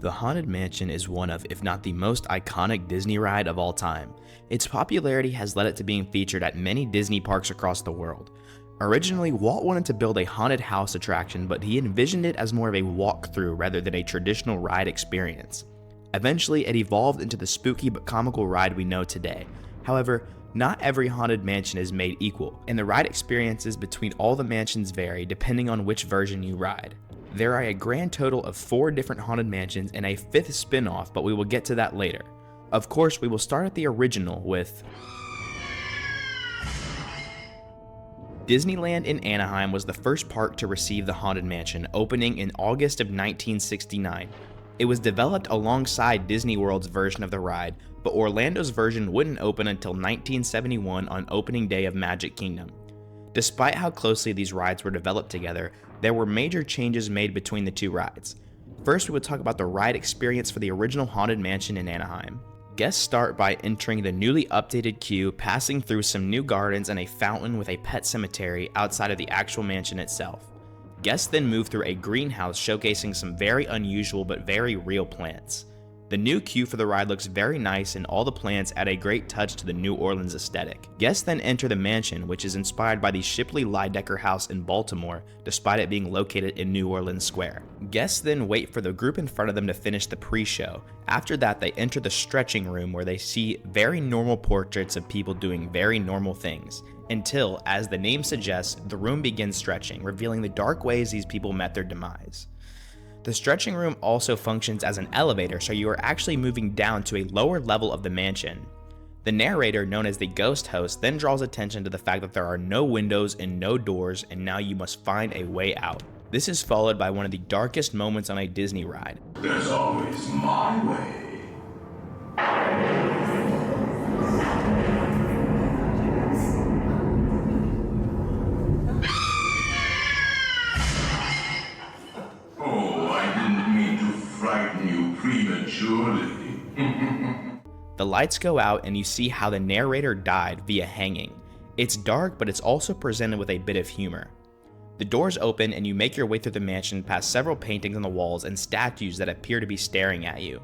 The Haunted Mansion is one of, if not the most iconic Disney ride of all time. Its popularity has led it to being featured at many Disney parks across the world. Originally, Walt wanted to build a haunted house attraction, but he envisioned it as more of a walkthrough rather than a traditional ride experience. Eventually, it evolved into the spooky but comical ride we know today. However, not every Haunted Mansion is made equal, and the ride experiences between all the mansions vary depending on which version you ride. There are a grand total of 4 different Haunted Mansions and a 5th spin-off, but we will get to that later. Of course, we will start at the original with Disneyland in Anaheim was the first park to receive the Haunted Mansion, opening in August of 1969. It was developed alongside Disney World's version of the ride, but Orlando's version wouldn't open until 1971 on opening day of Magic Kingdom. Despite how closely these rides were developed together, there were major changes made between the two rides. First, we would talk about the ride experience for the original Haunted Mansion in Anaheim. Guests start by entering the newly updated queue, passing through some new gardens and a fountain with a pet cemetery outside of the actual mansion itself. Guests then move through a greenhouse showcasing some very unusual but very real plants. The new queue for the ride looks very nice and all the plants add a great touch to the New Orleans aesthetic. Guests then enter the mansion, which is inspired by the Shipley Lydecker House in Baltimore, despite it being located in New Orleans Square. Guests then wait for the group in front of them to finish the pre-show. After that, they enter the stretching room where they see very normal portraits of people doing very normal things. Until, as the name suggests, the room begins stretching, revealing the dark ways these people met their demise. The stretching room also functions as an elevator, so you are actually moving down to a lower level of the mansion. The narrator, known as the ghost host, then draws attention to the fact that there are no windows and no doors, and now you must find a way out. This is followed by one of the darkest moments on a Disney ride. There's always my way. Prematurely. The lights go out and you see how the narrator died via hanging. It's dark, but it's also presented with a bit of humor. The doors open and you make your way through the mansion past several paintings on the walls and statues that appear to be staring at you.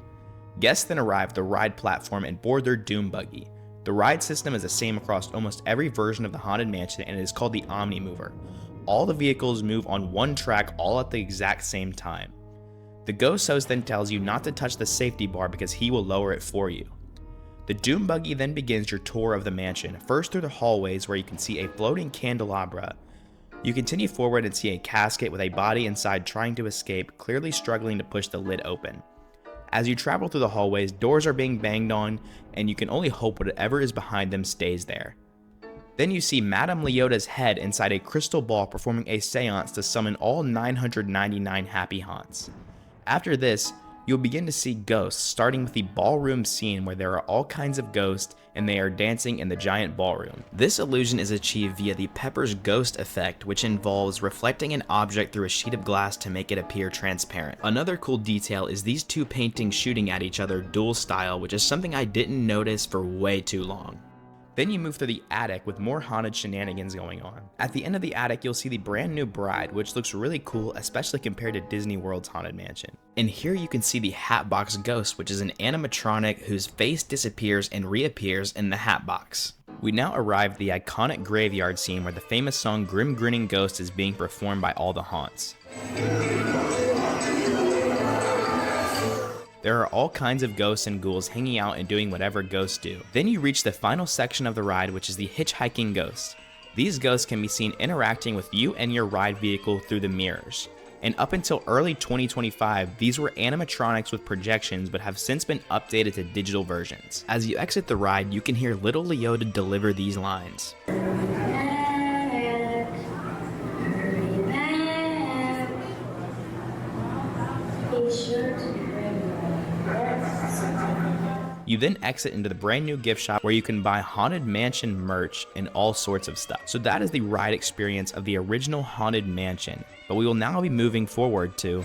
Guests then arrive at the ride platform and board their doom buggy. The ride system is the same across almost every version of the Haunted Mansion and it is called the Omni Mover. All the vehicles move on one track all at the exact same time. The ghost host then tells you not to touch the safety bar because he will lower it for you. The doom buggy then begins your tour of the mansion, first through the hallways where you can see a floating candelabra. You continue forward and see a casket with a body inside trying to escape, clearly struggling to push the lid open. As you travel through the hallways, doors are being banged on, and you can only hope whatever is behind them stays there. Then you see Madame Leota's head inside a crystal ball performing a seance to summon all 999 happy haunts. After this, you'll begin to see ghosts, starting with the ballroom scene where there are all kinds of ghosts and they are dancing in the giant ballroom. This illusion is achieved via the Pepper's ghost effect, which involves reflecting an object through a sheet of glass to make it appear transparent. Another cool detail is these two paintings shooting at each other dual style, which is something I didn't notice for way too long. Then you move through the attic with more haunted shenanigans going on. At the end of the attic, you'll see the brand new bride, which looks really cool, especially compared to Disney World's Haunted Mansion. And here you can see the Hatbox Ghost, which is an animatronic whose face disappears and reappears in the Hatbox. We now arrive at the iconic graveyard scene where the famous song Grim Grinning Ghost is being performed by all the haunts. There are all kinds of ghosts and ghouls hanging out and doing whatever ghosts do. Then you reach the final section of the ride, which is the hitchhiking ghosts. These ghosts can be seen interacting with you and your ride vehicle through the mirrors. And up until early 2025, these were animatronics with projections but have since been updated to digital versions. As you exit the ride, you can hear little Leota deliver these lines. You then exit into the brand new gift shop where you can buy Haunted Mansion merch and all sorts of stuff. So that is the ride experience of the original Haunted Mansion. But we will now be moving forward to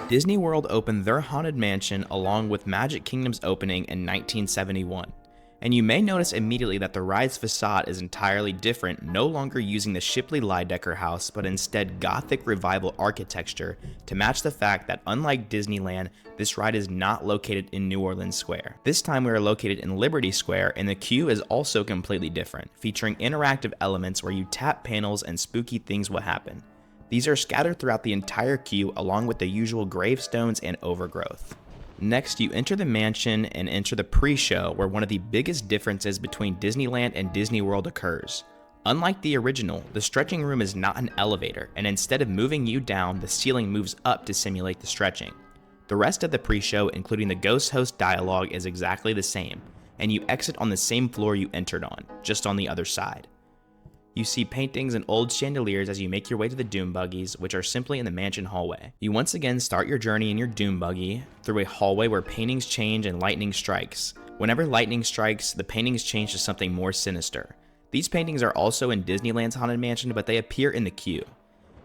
Disney World opened their Haunted Mansion along with Magic Kingdom's opening in 1971. And you may notice immediately that the ride's facade is entirely different, no longer using the Shipley Lydecker house, but instead Gothic Revival architecture to match the fact that unlike Disneyland, this ride is not located in New Orleans Square. This time we are located in Liberty Square, and the queue is also completely different, featuring interactive elements where you tap panels and spooky things will happen. These are scattered throughout the entire queue along with the usual gravestones and overgrowth. Next, you enter the mansion and enter the pre-show, where one of the biggest differences between Disneyland and Disney World occurs. Unlike the original, the stretching room is not an elevator, and instead of moving you down, the ceiling moves up to simulate the stretching. The rest of the pre-show, including the ghost host dialogue, is exactly the same, and you exit on the same floor you entered on, just on the other side. You see paintings and old chandeliers as you make your way to the Doom Buggies, which are simply in the mansion hallway. You once again start your journey in your Doom Buggy through a hallway where paintings change and lightning strikes. Whenever lightning strikes, the paintings change to something more sinister. These paintings are also in Disneyland's Haunted Mansion, but they appear in the queue.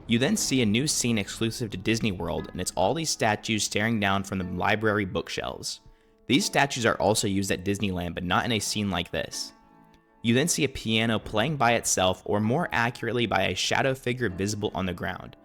You then see a new scene exclusive to Disney World, and it's all these statues staring down from the library bookshelves. These statues are also used at Disneyland, but not in a scene like this. You then see a piano playing by itself, or more accurately by a shadow figure visible on the ground.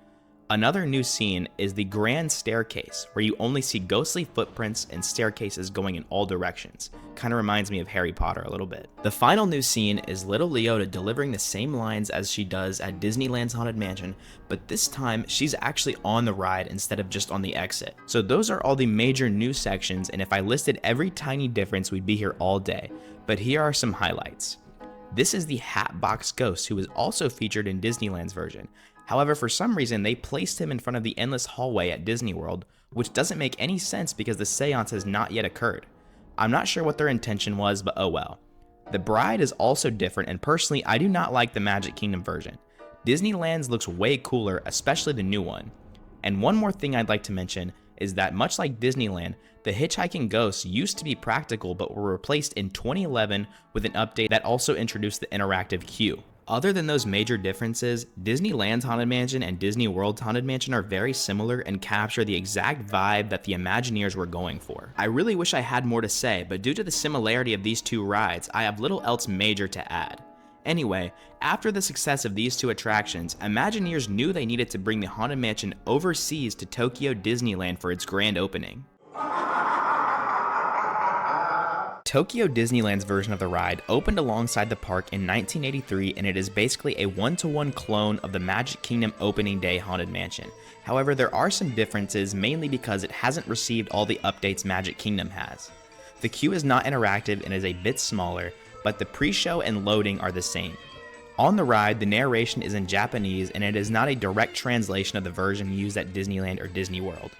Another new scene is the grand staircase, where you only see ghostly footprints and staircases going in all directions. Kinda reminds me of Harry Potter a little bit. The final new scene is little Leota delivering the same lines as she does at Disneyland's Haunted Mansion, but this time she's actually on the ride instead of just on the exit. So those are all the major new sections, and if I listed every tiny difference, we'd be here all day. But here are some highlights. This is the Hatbox Ghost, who is also featured in Disneyland's version. However, for some reason, they placed him in front of the endless hallway at Disney World, which doesn't make any sense because the seance has not yet occurred. I'm not sure what their intention was, but oh well. The Bride is also different, and personally, I do not like the Magic Kingdom version. Disneyland's looks way cooler, especially the new one. And one more thing I'd like to mention is that much like Disneyland, the hitchhiking ghosts used to be practical but were replaced in 2011 with an update that also introduced the interactive queue. Other than those major differences, Disneyland's Haunted Mansion and Disney World's Haunted Mansion are very similar and capture the exact vibe that the Imagineers were going for. I really wish I had more to say, but due to the similarity of these two rides, I have little else major to add. Anyway, after the success of these two attractions, Imagineers knew they needed to bring the Haunted Mansion overseas to Tokyo Disneyland for its grand opening. Tokyo Disneyland's version of the ride opened alongside the park in 1983, and it is basically a one-to-one clone of the Magic Kingdom opening day Haunted Mansion. However, there are some differences, mainly because it hasn't received all the updates Magic Kingdom has. The queue is not interactive and is a bit smaller, but the pre-show and loading are the same. On the ride, the narration is in Japanese, and it is not a direct translation of the version used at Disneyland or Disney World.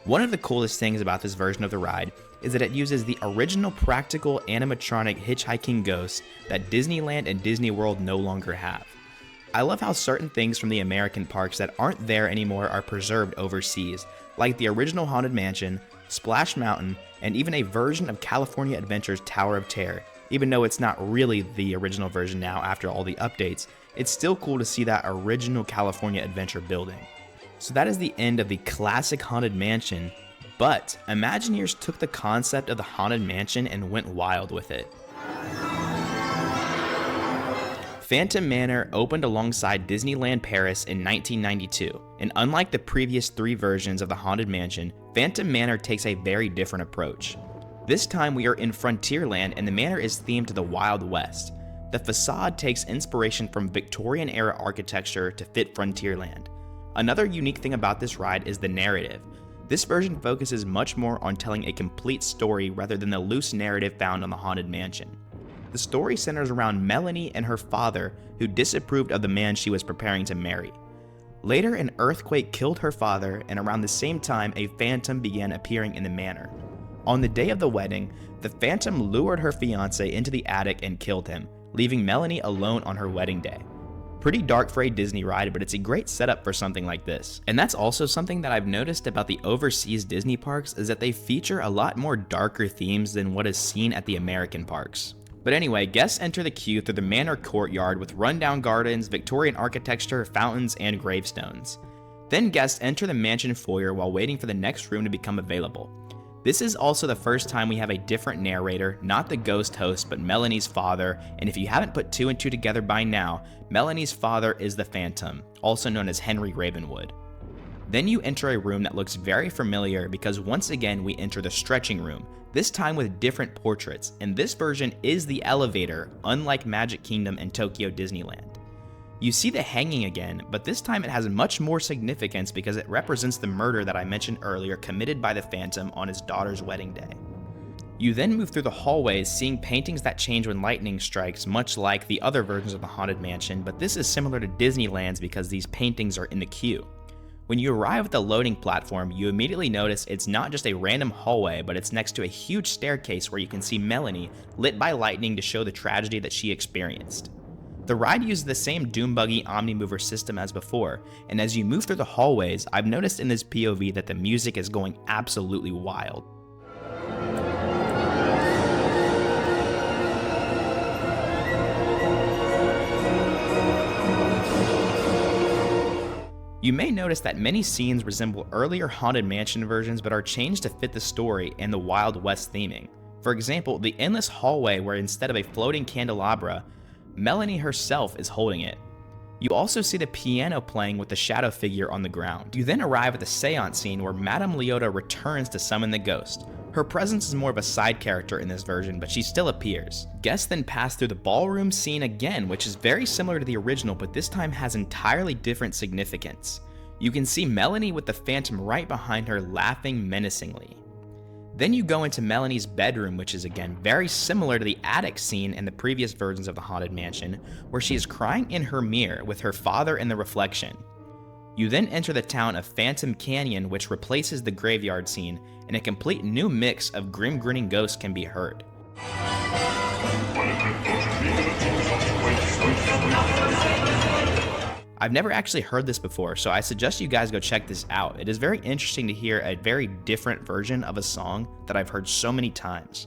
One of the coolest things about this version of the ride is that it uses the original practical animatronic hitchhiking ghosts that Disneyland and Disney World no longer have. I love how certain things from the American parks that aren't there anymore are preserved overseas, like the original Haunted Mansion, Splash Mountain, and even a version of California Adventure's Tower of Terror. Even though it's not really the original version now after all the updates, it's still cool to see that original California Adventure building. So that is the end of the classic Haunted Mansion, but Imagineers took the concept of the Haunted Mansion and went wild with it. Phantom Manor opened alongside Disneyland Paris in 1992, and unlike the previous three versions of the Haunted Mansion, Phantom Manor takes a very different approach. This time we are in Frontierland, and the manor is themed to the Wild West. The facade takes inspiration from Victorian-era architecture to fit Frontierland. Another unique thing about this ride is the narrative. This version focuses much more on telling a complete story rather than the loose narrative found on the Haunted Mansion. The story centers around Melanie and her father, who disapproved of the man she was preparing to marry. Later, an earthquake killed her father, and around the same time, a phantom began appearing in the manor. On the day of the wedding, the phantom lured her fiancé into the attic and killed him, leaving Melanie alone on her wedding day. Pretty dark for a Disney ride, but it's a great setup for something like this. And that's also something that I've noticed about the overseas Disney parks, is that they feature a lot more darker themes than what is seen at the American parks. But anyway, guests enter the queue through the manor courtyard with rundown gardens, Victorian architecture, fountains, and gravestones. Then guests enter the mansion foyer while waiting for the next room to become available. This is also the first time we have a different narrator, not the ghost host, but Melanie's father, and if you haven't put two and two together by now, Melanie's father is the Phantom, also known as Henry Ravenwood. Then you enter a room that looks very familiar because once again we enter the stretching room, this time with different portraits, and this version is the elevator, unlike Magic Kingdom and Tokyo Disneyland. You see the hanging again, but this time it has much more significance because it represents the murder that I mentioned earlier committed by the Phantom on his daughter's wedding day. You then move through the hallways, seeing paintings that change when lightning strikes, much like the other versions of the Haunted Mansion, but this is similar to Disneyland's because these paintings are in the queue. When you arrive at the loading platform, you immediately notice it's not just a random hallway, but it's next to a huge staircase where you can see Melanie lit by lightning to show the tragedy that she experienced. The ride uses the same Doom Buggy Omnimover system as before, and as you move through the hallways, I've noticed in this POV that the music is going absolutely wild. You may notice that many scenes resemble earlier Haunted Mansion versions but are changed to fit the story and the Wild West theming. For example, the endless hallway where instead of a floating candelabra, Melanie herself is holding it. You also see the piano playing with the shadow figure on the ground. You then arrive at the seance scene where Madame Leota returns to summon the ghost. Her presence is more of a side character in this version, but she still appears. Guests then pass through the ballroom scene again, which is very similar to the original, but this time has entirely different significance. You can see Melanie with the Phantom right behind her laughing menacingly. Then you go into Melanie's bedroom, which is again very similar to the attic scene in the previous versions of the Haunted Mansion, where she is crying in her mirror with her father in the reflection. You then enter the town of Phantom Canyon, which replaces the graveyard scene, and a complete new mix of grim grinning ghosts can be heard. I've never actually heard this before, so I suggest you guys go check this out. It is very interesting to hear a very different version of a song that I've heard so many times.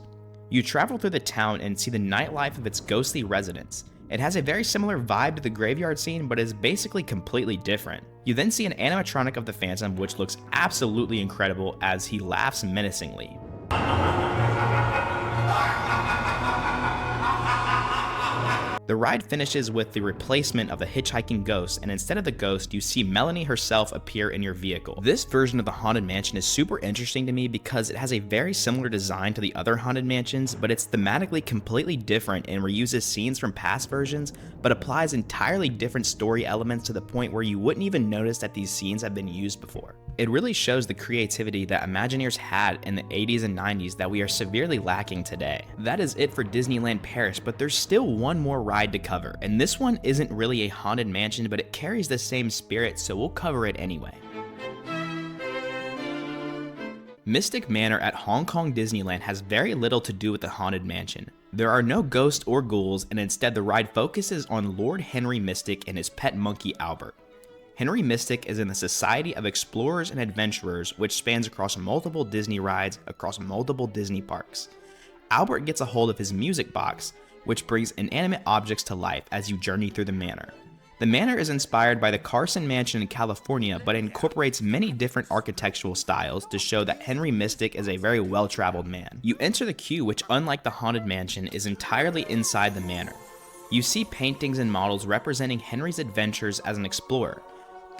You travel through the town and see the nightlife of its ghostly residents. It has a very similar vibe to the graveyard scene, but is basically completely different. You then see an animatronic of the Phantom, which looks absolutely incredible as he laughs menacingly. The ride finishes with the replacement of the hitchhiking ghost, and instead of the ghost, you see Melanie herself appear in your vehicle. This version of the Haunted Mansion is super interesting to me because it has a very similar design to the other Haunted Mansions, but it's thematically completely different and reuses scenes from past versions, but applies entirely different story elements to the point where you wouldn't even notice that these scenes have been used before. It really shows the creativity that Imagineers had in the 80s and 90s that we are severely lacking today. That is it for Disneyland Paris, but there's still one more ride to cover, and this one isn't really a Haunted Mansion, but it carries the same spirit, so we'll cover it anyway. Mystic Manor at Hong Kong Disneyland has very little to do with the Haunted Mansion. There are no ghosts or ghouls, and instead the ride focuses on Lord Henry Mystic and his pet monkey Albert. Henry Mystic is in the Society of Explorers and Adventurers, which spans across multiple Disney rides across multiple Disney parks. Albert gets a hold of his music box, which brings inanimate objects to life as you journey through the manor. The manor is inspired by the Carson Mansion in California, but incorporates many different architectural styles to show that Henry Mystic is a very well-traveled man. You enter the queue, which unlike the Haunted Mansion, is entirely inside the manor. You see paintings and models representing Henry's adventures as an explorer.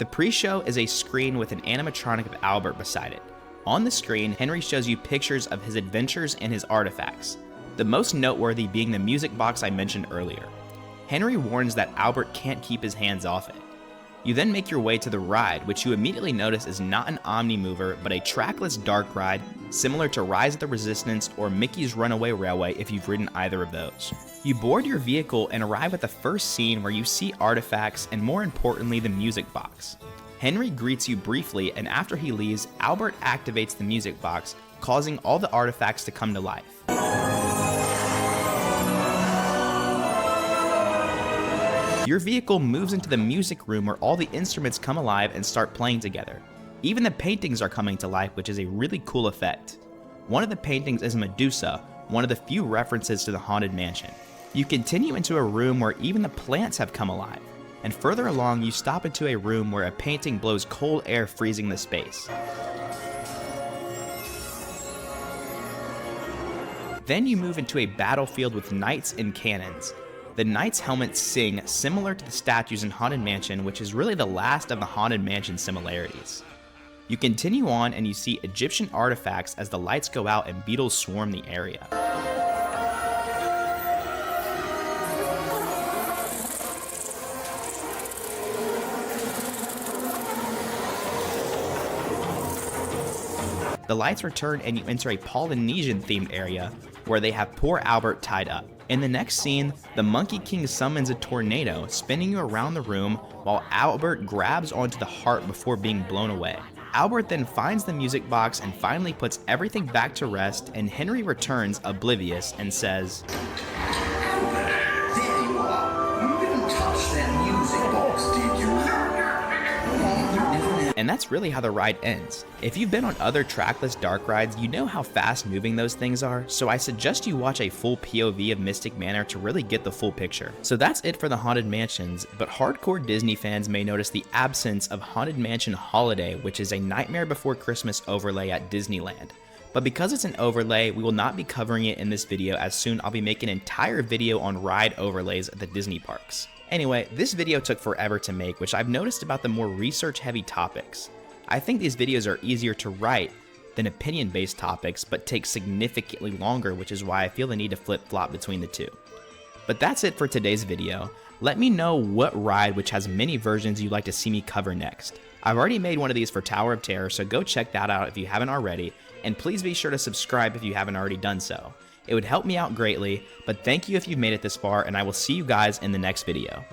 The pre-show is a screen with an animatronic of Albert beside it. On the screen, Henry shows you pictures of his adventures and his artifacts, the most noteworthy being the music box I mentioned earlier. Henry warns that Albert can't keep his hands off it. You then make your way to the ride, which you immediately notice is not an Omnimover, but a trackless dark ride similar to Rise of the Resistance or Mickey's Runaway Railway if you've ridden either of those. You board your vehicle and arrive at the first scene where you see artifacts and more importantly the music box. Henry greets you briefly, and after he leaves, Albert activates the music box, causing all the artifacts to come to life. Your vehicle moves into the music room where all the instruments come alive and start playing together. Even the paintings are coming to life, which is a really cool effect. One of the paintings is Medusa, one of the few references to the Haunted Mansion. You continue into a room where even the plants have come alive, and further along you stop into a room where a painting blows cold air, freezing the space. Then you move into a battlefield with knights and cannons. The knights' helmets sing similar to the statues in Haunted Mansion, which is really the last of the Haunted Mansion similarities. You continue on and you see Egyptian artifacts as the lights go out and beetles swarm the area. The lights return and you enter a Polynesian themed area where they have poor Albert tied up. In the next scene, the Monkey King summons a tornado, spinning you around the room while Albert grabs onto the heart before being blown away. Albert then finds the music box and finally puts everything back to rest, and Henry returns oblivious and says, There you are. You didn't touch that music box, did you? and that's really how the ride ends. If you've been on other trackless dark rides, you know how fast moving those things are, so I suggest you watch a full POV of Mystic Manor to really get the full picture. So that's it for the Haunted Mansions, but hardcore Disney fans may notice the absence of Haunted Mansion Holiday, which is a Nightmare Before Christmas overlay at Disneyland. But because it's an overlay, we will not be covering it in this video, as soon I'll be making an entire video on ride overlays at the Disney parks. Anyway, this video took forever to make, which I've noticed about the more research-heavy topics. I think these videos are easier to write than opinion-based topics, but take significantly longer, which is why I feel the need to flip-flop between the two. But that's it for today's video. Let me know what ride which has many versions you'd like to see me cover next. I've already made one of these for Tower of Terror, so go check that out if you haven't already, and please be sure to subscribe if you haven't already done so. It would help me out greatly, but thank you if you've made it this far, and I will see you guys in the next video.